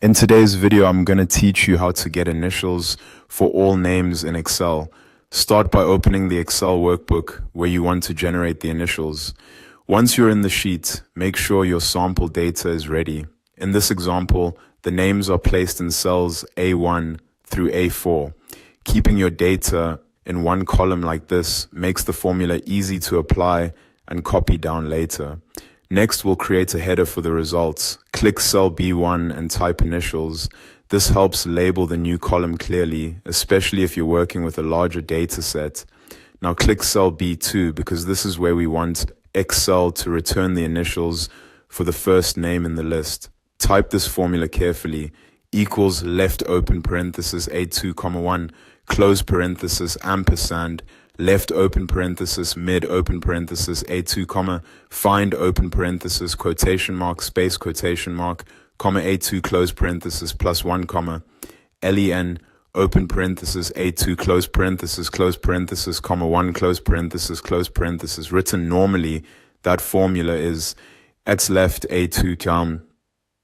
In today's video, I'm going to teach you how to get initials for all names in Excel. Start by opening the Excel workbook where you want to generate the initials. Once you're in the sheet, make sure your sample data is ready. In this example, the names are placed in cells A1 through A4. Keeping your data in one column like this makes the formula easy to apply and copy down later. Next, we'll create a header for the results. Click cell B1 and type initials. This helps label the new column clearly, especially if you're working with a larger data set. Now click cell B2 because this is where we want Excel to return the initials for the first name in the list. Type this formula carefully. Equals left open parenthesis A2, 1, close parenthesis, ampersand, left open parenthesis, mid open parenthesis, A2, find open parenthesis, quotation mark, space, quotation mark, comma, A2, close parenthesis, +1, len, open parenthesis, A2, close parenthesis, comma, 1, close parenthesis. Written normally, that formula is x left A2, count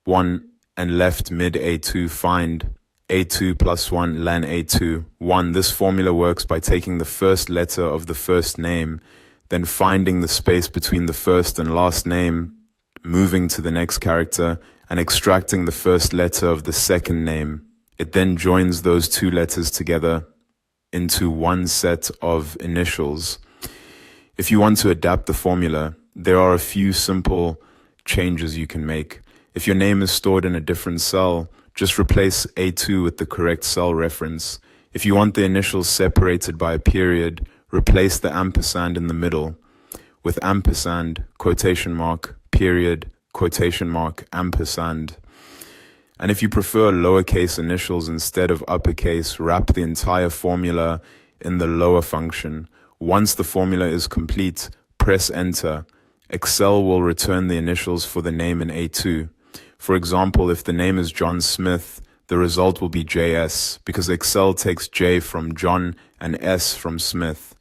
1, and left mid A2, find A2 +1 len A2 1. This formula works by taking the first letter of the first name, then finding the space between the first and last name, moving to the next character, and extracting the first letter of the second name. It then joins those two letters together into one set of initials. If you want to adapt the formula, there are a few simple changes you can make. If your name is stored in a different cell, just replace A2 with the correct cell reference. If you want the initials separated by a period, replace the ampersand in the middle with ampersand, quotation mark, period, quotation mark, ampersand. And if you prefer lowercase initials instead of uppercase, wrap the entire formula in the lower function. Once the formula is complete, press enter. Excel will return the initials for the name in A2. For example, if the name is John Smith, the result will be JS because Excel takes J from John and S from Smith.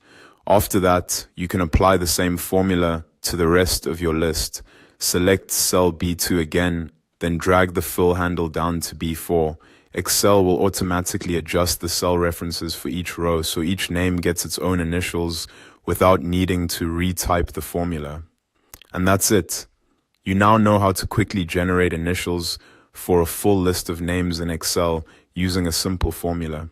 After that, you can apply the same formula to the rest of your list. Select cell B2 again, then drag the fill handle down to B4. Excel will automatically adjust the cell references for each row so each name gets its own initials without needing to retype the formula. And that's it. You now know how to quickly generate initials for a full list of names in Excel using a simple formula.